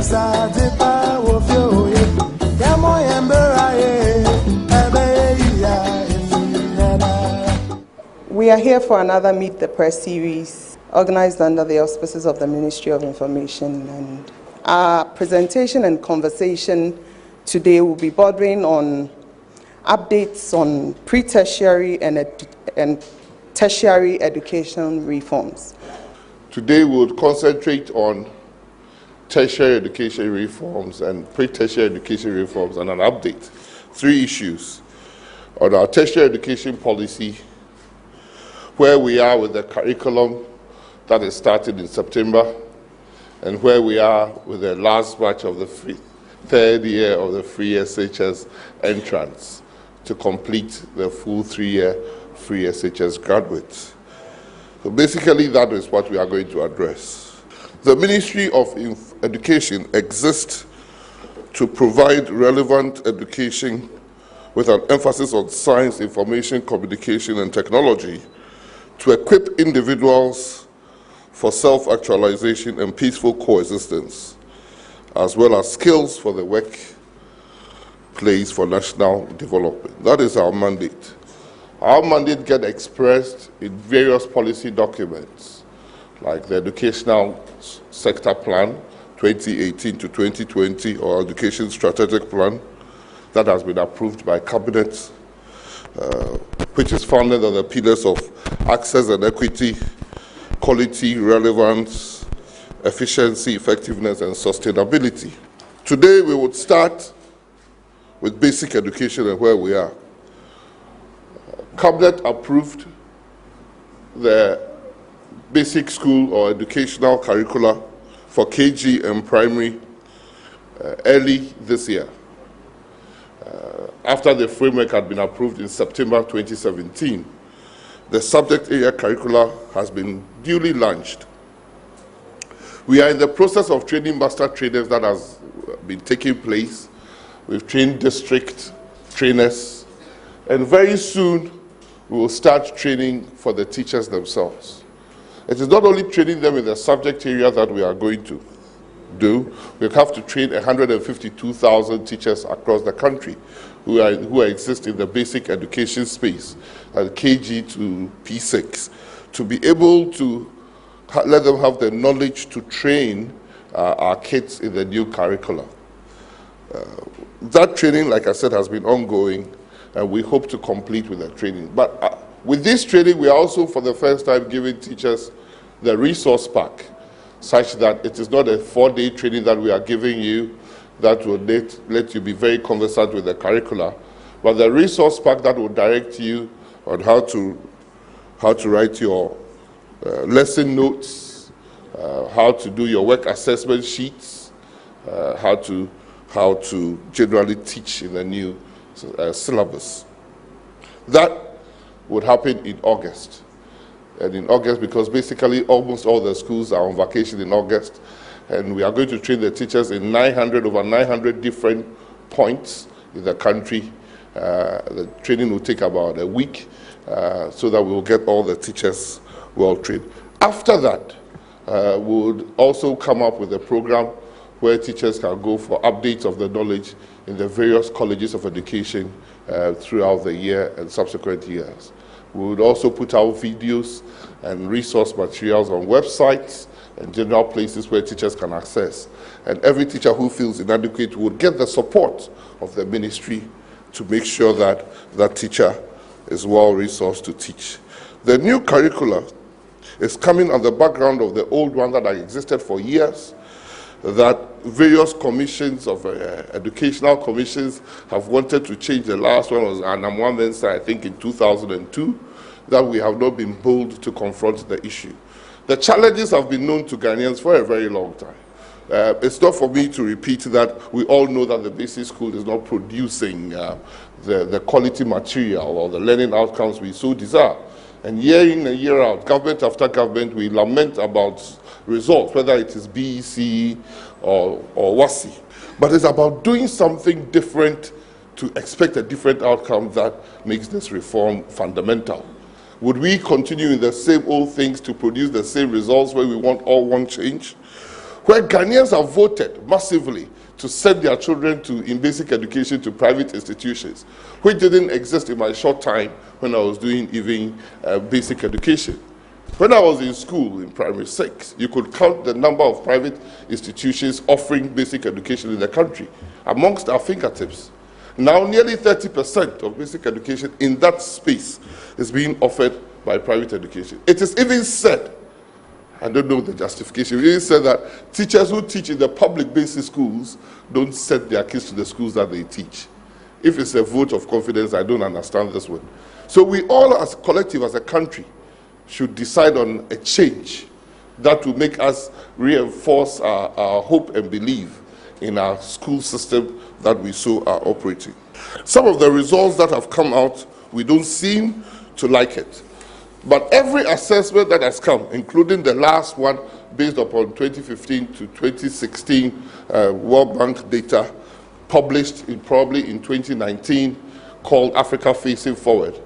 We are here for another Meet the Press series organized under the auspices of the Ministry of Information, and our presentation and conversation today will be bordering on updates on pre-tertiary and tertiary education reforms. Today we will concentrate on tertiary education reforms and pre-tertiary education reforms and an update. 3 issues on our tertiary education policy, where we are with the curriculum that is started in September, and where we are with the last batch of the third year of the free SHS entrance to complete the full 3-year free SHS graduates. So basically that is what we are going to address. The Ministry of Education exists to provide relevant education with an emphasis on science, information, communication, and technology to equip individuals for self-actualization and peaceful coexistence, as well as skills for the workplace for national development. That is our mandate. Our mandate gets expressed in various policy documents, like the Educational Sector Plan 2018 to 2020, or Education Strategic Plan, that has been approved by Cabinet, which is founded on the pillars of access and equity, quality, relevance, efficiency, effectiveness, and sustainability. Today, we would start with basic education and where we are. Cabinet approved the basic school or educational curricula for KG and primary early this year, after the framework had been approved in September 2017. The subject area curricula has been duly launched. We are in the process of training master trainers that has been taking place. We've trained district trainers, and very soon we will start training for the teachers themselves. It is not only training them in the subject area that we are going to do. We have to train 152,000 teachers across the country who exist in the basic education space, KG to P6, to be able to let them have the knowledge to train our kids in the new curricula. That training, like I said, has been ongoing, and we hope to complete with the training. But with this training, we are also for the first time giving teachers the resource pack, such that it is not a 4-day training that we are giving you that will let you be very conversant with the curricula, but the resource pack that will direct you on how to write your lesson notes, how to do your work assessment sheets, how to generally teach in the new syllabus. That would happen in August. And in August, because basically almost all the schools are on vacation in August, and we are going to train the teachers in over 900 different points in the country. The training will take about a week, so that we will get all the teachers well trained. After that, we would also come up with a program where teachers can go for updates of the knowledge in the various colleges of education throughout the year and subsequent years. We would also put out videos and resource materials on websites and general places where teachers can access. And every teacher who feels inadequate would get the support of the ministry to make sure that that teacher is well-resourced to teach. The new curricula is coming on the background of the old one that existed for years, that various commissions of educational commissions have wanted to change. The last one was Anamwa Mensah, I think in 2002, that we have not been bold to confront the issue. The challenges have been known to Ghanaians for a very long time. It's not for me to repeat that. We all know that the basic school is not producing the quality material or the learning outcomes we so desire. And year in and year out, government after government, we lament about results, whether it is BEC or WASI. But it's about doing something different to expect a different outcome that makes this reform fundamental. Would we continue in the same old things to produce the same results where we want all one change? where Ghanaians have voted massively to send their children in basic education to private institutions, which didn't exist in my short time when I was doing even basic education. When I was in school in primary 6, you could count the number of private institutions offering basic education in the country amongst our fingertips. Now nearly 30% of basic education in that space is being offered by private education. It is even said, I don't know the justification, it is said that teachers who teach in the public basic schools don't send their kids to the schools that they teach. If it's a vote of confidence, I don't understand this one. So we all as a collective, as a country, should decide on a change that will make us reinforce our hope and belief in our school system that we so are operating. Some of the results that have come out, we don't seem to like it. But every assessment that has come, including the last one based upon 2015 to 2016 World Bank data, published probably in 2019, called Africa Facing Forward.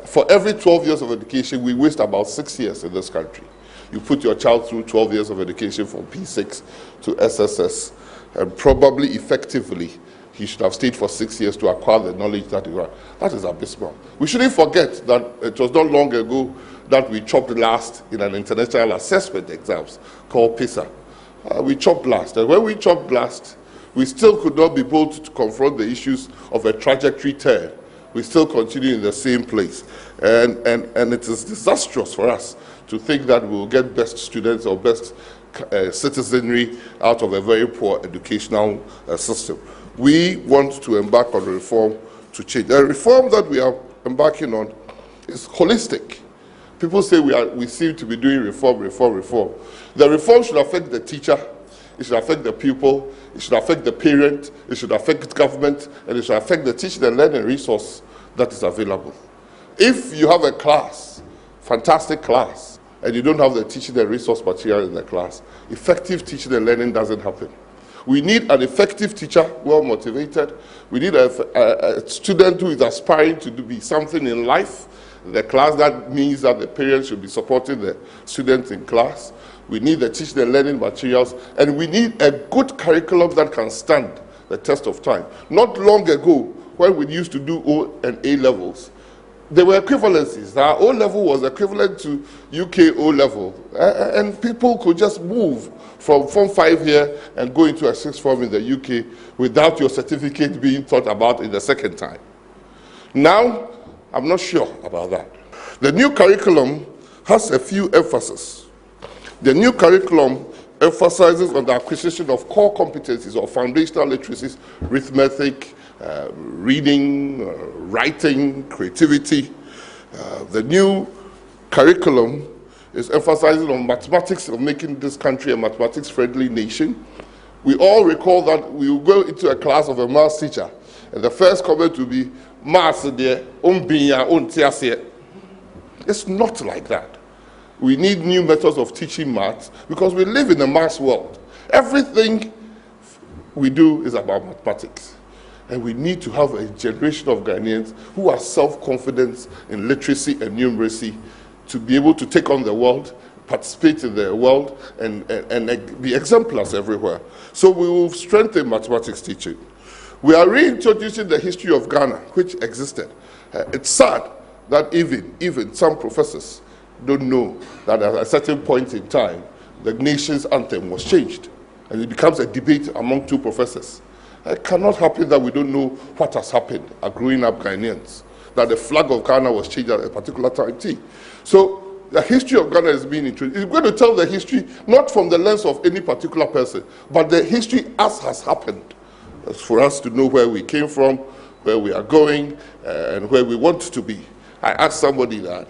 For every 12 years of education, we waste about 6 years in this country. You put your child through 12 years of education from P6 to SSS, and probably effectively, he should have stayed for 6 years to acquire the knowledge that he had. That is abysmal. We shouldn't forget that it was not long ago that we chopped last in an international assessment exams called PISA. We chopped last, and when we chopped last, we still could not be bold to confront the issues of a trajectory turn. We still continue in the same place. And it is disastrous for us to think that we will get best students or best citizenry out of a very poor educational system. We want to embark on a reform to change. The reform that we are embarking on is holistic. People say we seem to be doing reform. The reform should affect the teacher, it should affect the pupil, it should affect the parent, it should affect government, and it should affect the teaching and learning resource that is available. If you have a class, fantastic class, and you don't have the teaching and resource material in the class, effective teaching and learning doesn't happen. We need an effective teacher, well motivated. We need a student who is aspiring to be something in life. The class, that means that the parents should be supporting the students in class. We need the teaching and learning materials, and we need a good curriculum that can stand the test of time. Not long ago, when we used to do O and A levels, there were equivalencies. Our O level was equivalent to UK O level, and people could just move from Form 5 here and go into a sixth form in the UK without your certificate being thought about in the second time. Now, I'm not sure about that. The new curriculum has a few emphases. The new curriculum emphasizes on the acquisition of core competencies or foundational literacies, arithmetic, reading, writing, creativity. The new curriculum is emphasizing on mathematics, of making this country a mathematics-friendly nation. We all recall that we will go into a class of a maths teacher, and the first comment will be, maths there, it's not like that. We need new methods of teaching maths because we live in a maths world. Everything we do is about mathematics. And we need to have a generation of Ghanaians who are self-confident in literacy and numeracy to be able to take on the world, participate in the world, and be exemplars everywhere. So we will strengthen mathematics teaching. We are reintroducing the history of Ghana, which existed. It's sad that even some professors don't know that at a certain point in time, the nation's anthem was changed, and it becomes a debate among two professors. It cannot happen that we don't know what has happened as growing up Ghanaians, that the flag of Ghana was changed at a particular time. So the history of Ghana is being introduced. It's going to tell the history not from the lens of any particular person, but the history as has happened. It's for us to know where we came from, where we are going, and where we want to be. I asked somebody that,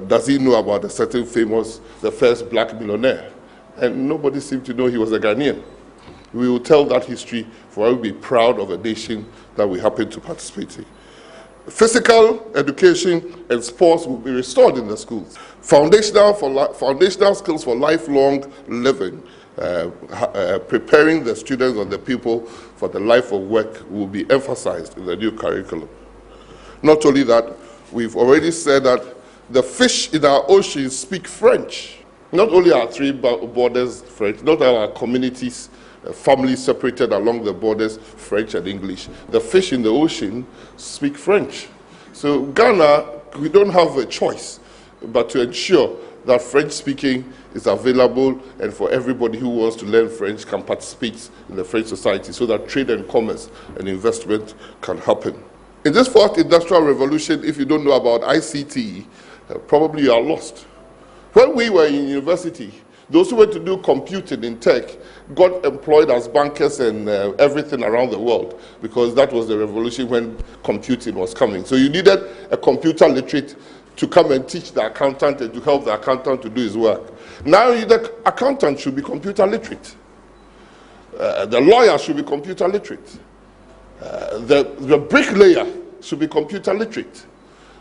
does he know about a certain famous, the first black millionaire? And nobody seemed to know he was a Ghanaian. We will tell that history for us to be proud of a nation that we happen to participate in. Physical education and sports will be restored in the schools. Foundational skills for lifelong living, preparing the students and the people for the life of work will be emphasized in the new curriculum. Not only that, we've already said that the fish in our oceans speak French. Not only are three borders French, not all our communities, families separated along the borders, French and English. The fish in the ocean speak French. So Ghana, we don't have a choice but to ensure that French speaking is available, and for everybody who wants to learn French can participate in the French society, so that trade and commerce and investment can happen. In this fourth industrial revolution, if you don't know about ICT, probably you are lost. When we were in university, those who went to do computing in tech got employed as bankers and everything around the world, because that was the revolution when computing was coming. So you needed a computer literate to come and teach the accountant and to help the accountant to do his work. Now the accountant should be computer literate. The lawyer should be computer literate. The bricklayer should be computer literate.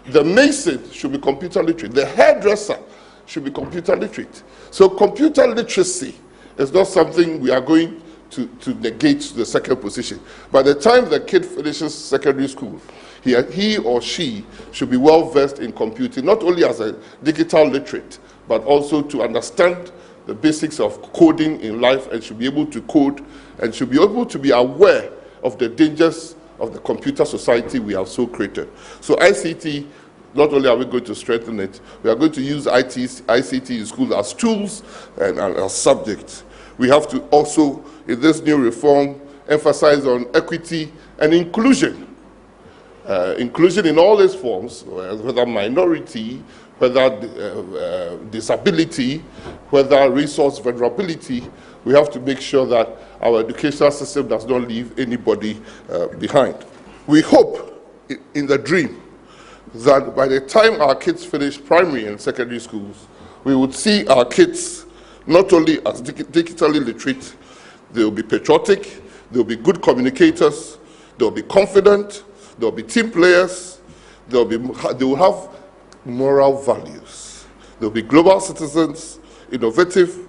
The mason should be computer literate. The hairdresser should be computer literate. So computer literacy is not something we are going to negate to the second position. By the time the kid finishes secondary school, he or she should be well versed in computing, not only as a digital literate, but also to understand the basics of coding in life, and should be able to code, and should be able to be aware of the dangers of the computer society we have so created. So ICT, not only are we going to strengthen it, we are going to use ICT in schools as tools and as subjects. We have to also, in this new reform, emphasize on equity and inclusion. Inclusion in all its forms, whether minority, whether disability, whether resource vulnerability. We have to make sure that our educational system does not leave anybody behind. We hope in the dream that by the time our kids finish primary and secondary schools, we would see our kids not only as digitally literate, they will be patriotic, they will be good communicators, they will be confident, they will be team players, they will have moral values, they will be global citizens, innovative,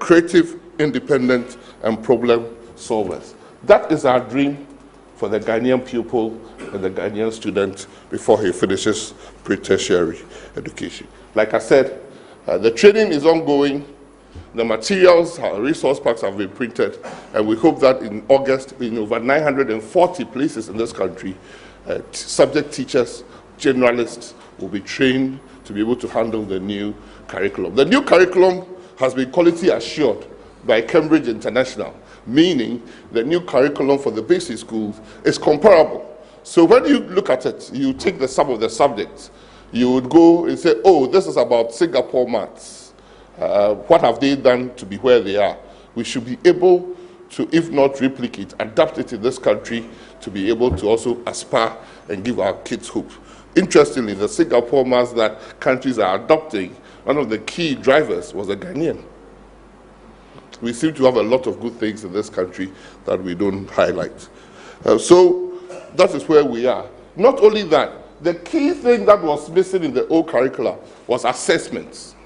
creative, independent, and problem solvers. That is our dream for the Ghanaian pupil and the Ghanaian student before he finishes pre-tertiary education. Like I said, the training is ongoing. The materials, our resource packs have been printed, and we hope that in August, in over 940 places in this country, subject teachers, generalists will be trained to be able to handle the new curriculum. The new curriculum has been quality assured by Cambridge International, meaning the new curriculum for the basic schools is comparable. So when you look at it, you take the sum of the subjects, you would go and say, oh, this is about Singapore maths. What have they done to be where they are? We should be able to, if not replicate, adapt it in this country to be able to also aspire and give our kids hope. Interestingly, the Singapore maths that countries are adopting, one of the key drivers was a Ghanaian. We seem to have a lot of good things in this country that we don't highlight. So that is where we are. Not only that, the key thing that was missing in the old curricula was assessments.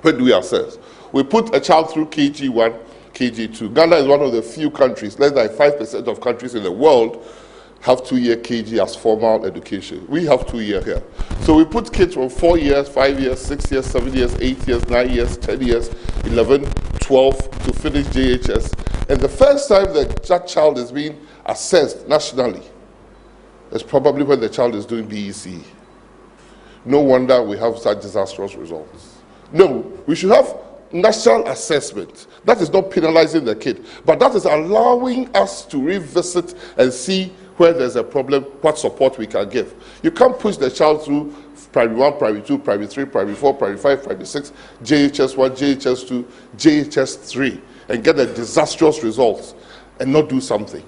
Where do we assess? We put a child through KG1, KG2. Ghana is one of the few countries, less than 5% of countries in the world have 2-year KG as formal education. We have 2-year here. So we put kids from 4 years, 5 years, 6 years, 7 years, 8 years, 9 years, 10 years, 11, 12 to finish JHS. And the first time that child is being assessed nationally is probably when the child is doing BEC. No wonder we have such disastrous results. No, we should have national assessment. That is not penalizing the kid, but that is allowing us to revisit and see where there's a problem, what support we can give. You can't push the child through primary 1, primary 2, primary 3, primary 4, primary 5, primary 6, JHS 1, JHS 2, JHS 3, and get the disastrous results and not do something.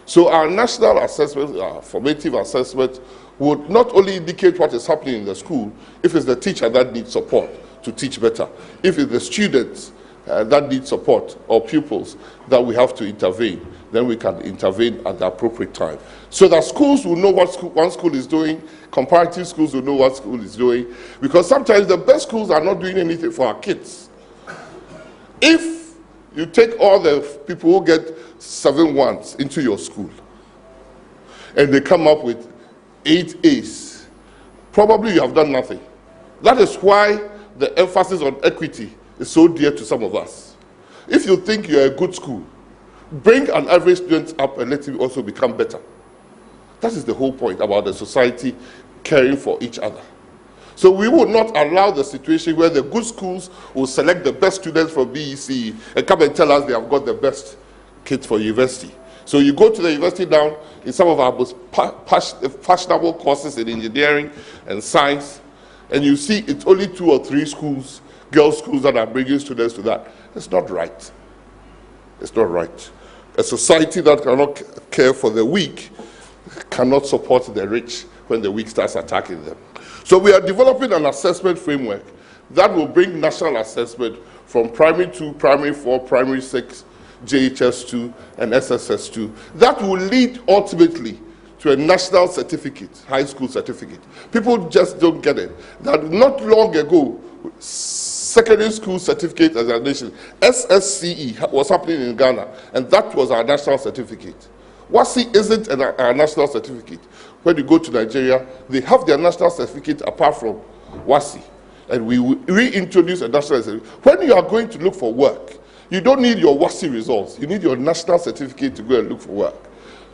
So our national assessment, our formative assessment, would not only indicate what is happening in the school, if it's the teacher that needs support to teach better, if it's the students that need support, or pupils that we have to intervene, then we can intervene at the appropriate time. So that schools will know what one school is doing, comparative schools will know what school is doing, because sometimes the best schools are not doing anything for our kids. If you take all the people who get 7 1s into your school, and they come up with 8 A's, probably you have done nothing. That is why the emphasis on equity is so dear to some of us. If you think you're a good school, bring an average student up and let him also become better. That is the whole point about the society caring for each other. So we will not allow the situation where the good schools will select the best students from BEC and come and tell us they have got the best kids for university. So you go to the university now, in some of our most fashionable courses in engineering and science, and you see it's only 2 or 3 schools, girls' schools, that are bringing students to that. It's not right. It's not right. A society that cannot care for the weak cannot support the rich when the weak starts attacking them. So we are developing an assessment framework that will bring national assessment from primary 2, primary 4, primary 6, JHS2, and SSS2. That will lead ultimately to a national certificate, high school certificate. People just don't get it. That not long ago, secondary school certificate examination, SSCE, was happening in Ghana, and that was our national certificate. WASSCE isn't a national certificate. When you go to Nigeria, they have their national certificate apart from WASSCE, and we will reintroduce a national certificate. When you are going to look for work, you don't need your WASSCE results. You need your national certificate to go and look for work.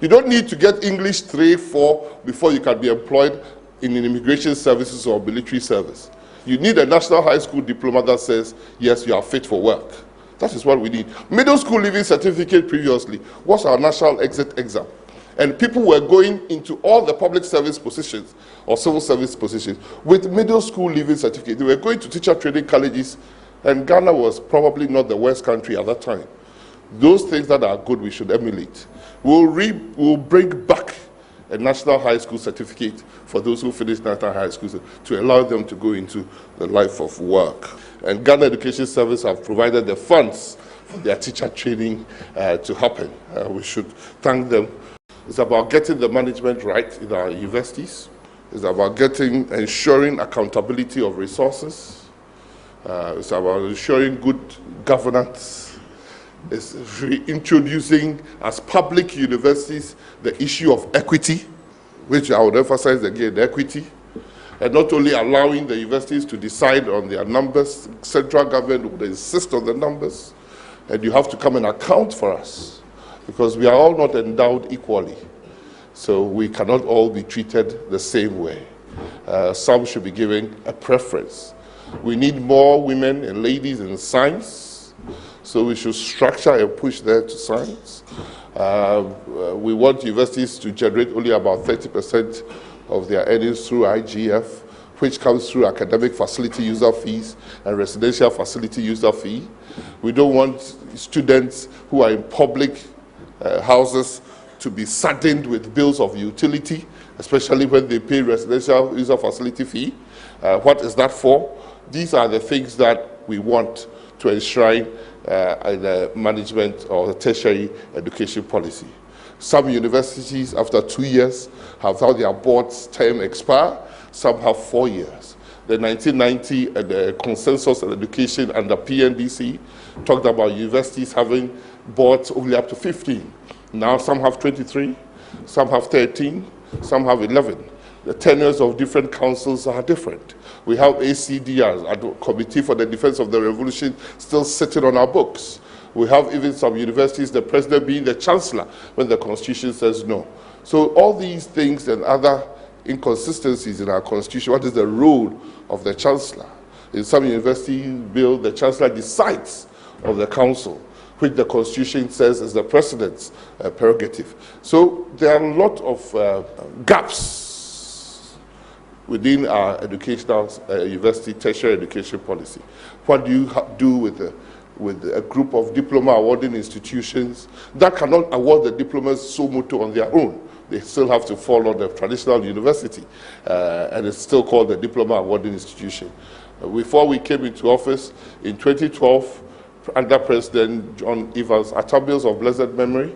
You don't need to get English 3, 4 before you can be employed in an immigration services or military service. You need a national high school diploma that says, yes, you are fit for work. That is what we need. Middle school leaving certificate previously was our national exit exam. And people were going into all the public service positions or civil service positions with middle school leaving certificate. They were going to teacher training colleges, and Ghana was probably not the worst country at that time. Those things that are good, we should emulate. We'll bring back a national high school certificate for those who finish national high school to allow them to go into the life of work. And Ghana Education Service have provided the funds for their teacher training to happen. We should thank them. It's about getting the management right in our universities. It's about ensuring accountability of resources. It's about ensuring good governance. It's reintroducing as public universities the issue of equity, which I would emphasize again, equity, and not only allowing the universities to decide on their numbers. Central government would insist on the numbers, and you have to come and account for us, because we are all not endowed equally. So we cannot all be treated the same way. Some should be given a preference. We need more women and ladies in science, so we should structure and push there to science. We want universities to generate only about 30% of their earnings through IGF, which comes through academic facility user fees and residential facility user fee. We don't want students who are in public houses to be saddened with bills of utility, especially when they pay residential user facility fee. What is that for? These are the things that we want to enshrine in the management or the tertiary education policy. Some universities, after 2 years, have had their board's term expire. Some have 4 years. The 1990 the consensus on education under PNDC talked about universities having boards only up to 15. Now some have 23, some have 13, some have 11. The tenures of different councils are different. We have ACDR, Committee for the Defense of the Revolution, still sitting on our books. We have even some universities, the president being the chancellor when the constitution says no. So all these things and other inconsistencies in our constitution, what is the role of the chancellor? In some university bill, the chancellor decides of the council, which the constitution says is the president's prerogative. So there are a lot of gaps within our educational university tertiary education policy. What do you do with a group of diploma awarding institutions that cannot award the diplomas so moto on their own? They still have to follow the traditional university, and it's still called the diploma awarding institution. Before we came into office in 2012, under President John Evans Attabills of blessed memory,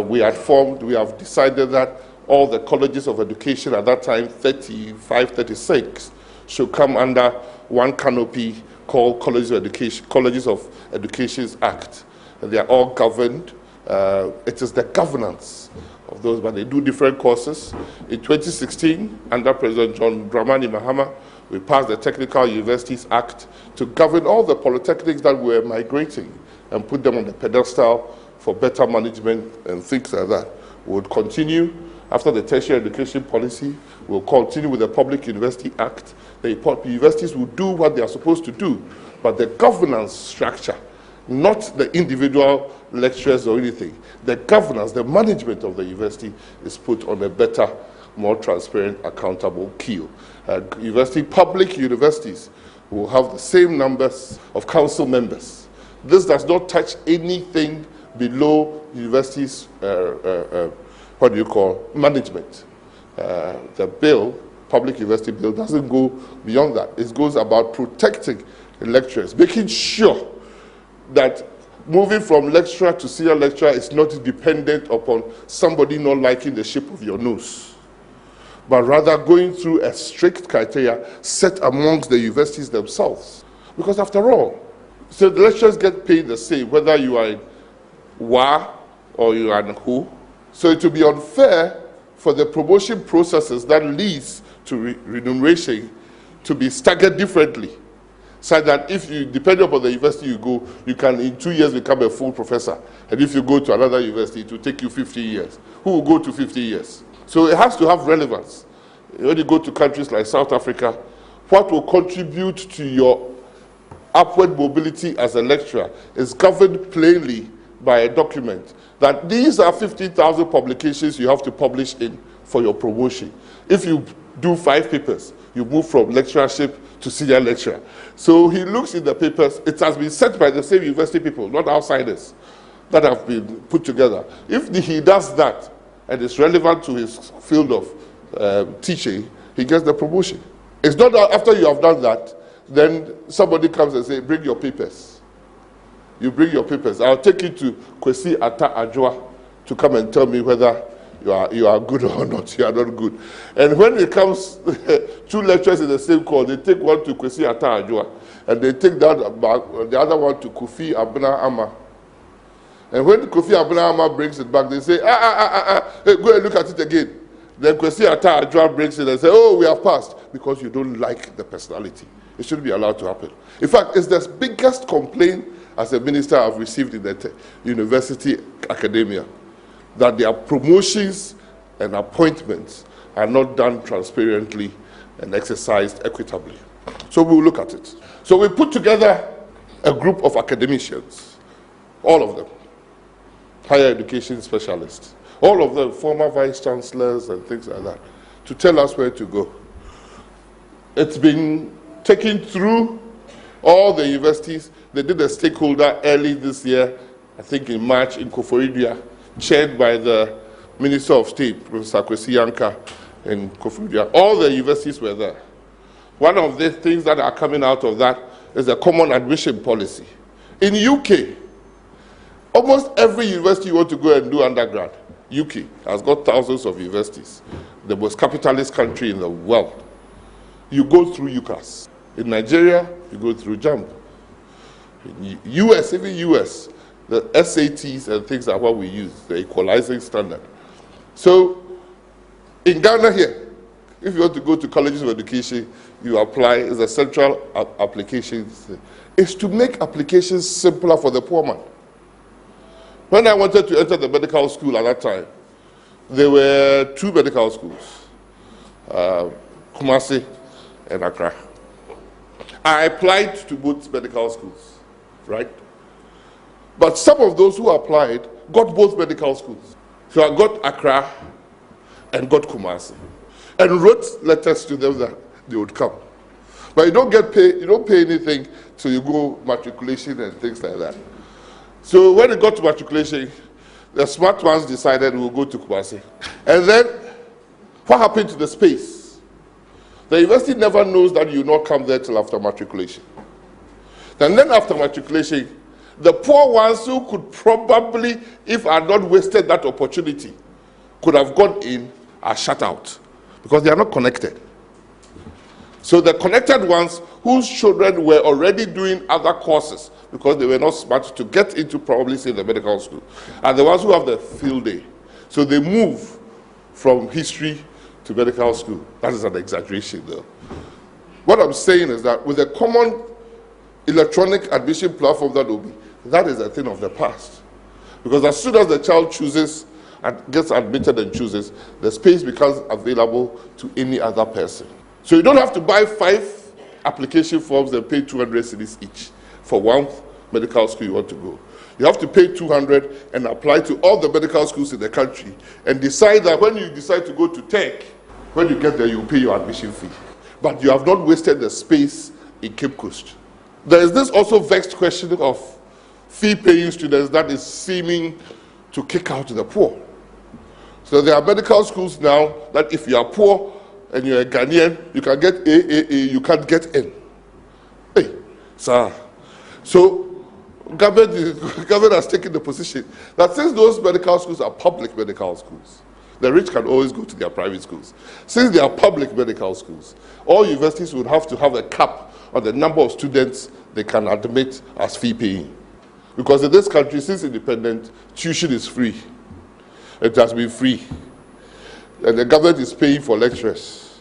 we have decided that all the colleges of education at that time, 35, 36, should come under one canopy called Colleges of Education Act. And they are all governed. It is the governance of those, but they do different courses. In 2016, under President John Dramani Mahama, We passed the Technical Universities Act to govern all the polytechnics that were migrating and put them on the pedestal for better management and things like that. We would continue after the tertiary education policy. We'll continue with the Public University Act. The universities will do what they are supposed to do, but the governance structure, not the individual lecturers or anything, the governance, the management of the university is put on a better, more transparent, accountable keel. Public universities will have the same numbers of council members. This does not touch anything below universities' management. The bill, Public University Bill, doesn't go beyond that. It goes about protecting the lecturers, making sure that moving from lecturer to senior lecturer is not dependent upon somebody not liking the shape of your nose, but rather going through a strict criteria set amongst the universities themselves. Because after all, so the lecturers get paid the same, whether you are in WA or you are in WHO. So it will be unfair for the promotion processes that leads to remuneration to be staggered differently. So that if you, depending upon the university you go, you can in 2 years become a full professor. And if you go to another university, it will take you 50 years. Who will go to 50 years? So it has to have relevance. When you go to countries like South Africa, what will contribute to your upward mobility as a lecturer is governed plainly by a document that these are 15,000 publications you have to publish in for your promotion. If you do 5 papers, you move from lecturership to senior lecturer. So he looks in the papers, it has been set by the same university people, not outsiders, that have been put together. If he does that, and it's relevant to his field of teaching, he gets the promotion. It's not that after you have done that, then somebody comes and says, bring your papers. You bring your papers. I'll take you to Kwesi Atta Adwoa to come and tell me whether you are good or not. You are not good. And when it comes, 2 lecturers in the same course, they take one to Kwesi Atta Adwoa, and they take the other one to Kofi Abena Ama. And when Kofi Abena Ama brings it back, they say, hey, go and look at it again. Then Kwesi Atta Adwoa brings it and say, oh, we have passed, because you don't like the personality. It shouldn't be allowed to happen. In fact, it's the biggest complaint as a minister I've received in the university academia, that their promotions and appointments are not done transparently and exercised equitably. So we'll look at it. So we put together a group of academicians, all of them, higher education specialists, all of them former vice chancellors and things like that, to tell us where to go. It's been taken through all the universities. They did a stakeholder early this year, I think in March, in Koforidua, chaired by the Minister of State, Professor Kwesi Yankah, in Koforidua. All the universities were there. One of the things that are coming out of that is a common admission policy. In UK, almost every university you want to go and do undergrad, UK has got thousands of universities, the most capitalist country in the world. You go through UCAS. In Nigeria, you go through JAMB. In US, even US, the SATs and things are what we use, the equalizing standard. So in Ghana here, if you want to go to colleges of education, you apply, it's a central application. It's to make applications simpler for the poor man. When I wanted to enter the medical school at that time, there were 2 medical schools, Kumasi and Accra. I applied to both medical schools, right? But some of those who applied got both medical schools. So I got Accra and got Kumasi, and wrote letters to them that they would come. But you don't get paid, you don't pay anything till you go matriculation and things like that. So when it got to matriculation, the smart ones decided we'll go to Kumasi. And then what happened to the space? The university never knows that you will not come there till after matriculation. And then after matriculation, the poor ones who could probably, if I had not wasted that opportunity, could have gone in, are shut out because they are not connected. So the connected ones whose children were already doing other courses because they were not smart to get into probably say the medical school are the ones who have the field day. So they move from history to medical school. That is an exaggeration though. What I'm saying is that with a common electronic admission platform that is a thing of the past. Because as soon as the child chooses and gets admitted and chooses, the space becomes available to any other person. So you don't have to buy 5 application forms and pay 200 cedis each for one medical school you want to go. You have to pay 200 and apply to all the medical schools in the country and decide that when you decide to go to Tech, when you get there, you pay your admission fee. But you have not wasted the space in Cape Coast. There is this also vexed question of fee-paying students that is seeming to kick out the poor. So there are medical schools now that if you are poor and you're a Ghanaian, you can get AAA, you can't get N. Hey, sir. So government has taken the position that since those medical schools are public medical schools, the rich can always go to their private schools. Since they are public medical schools, all universities would have to have a cap on the number of students they can admit as fee-paying. Because in this country, since independent, tuition is free. It has been free. And the government is paying for lecturers.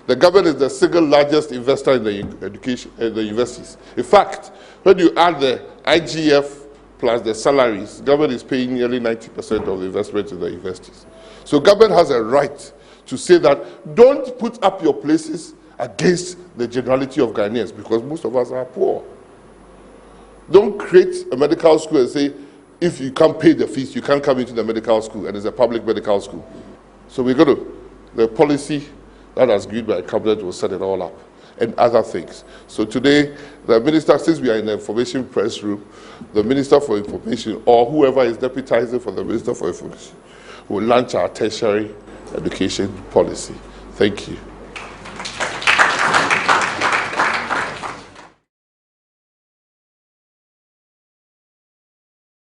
The government is the single largest investor in the education, in the universities. In fact, when you add the IGF plus the salaries, government is paying nearly 90% of the investment in the universities. So government has a right to say that don't put up your places against the generality of Ghanaians because most of us are poor. Don't create a medical school and say, if you can't pay the fees, you can't come into the medical school, and it's a public medical school. So we're going to, the policy that has agreed by cabinet will set it all up, and other things. So today, the minister, since we are in the information press room, the Minister for Information, or whoever is deputizing for the Minister for Information, will launch our tertiary education policy. Thank you.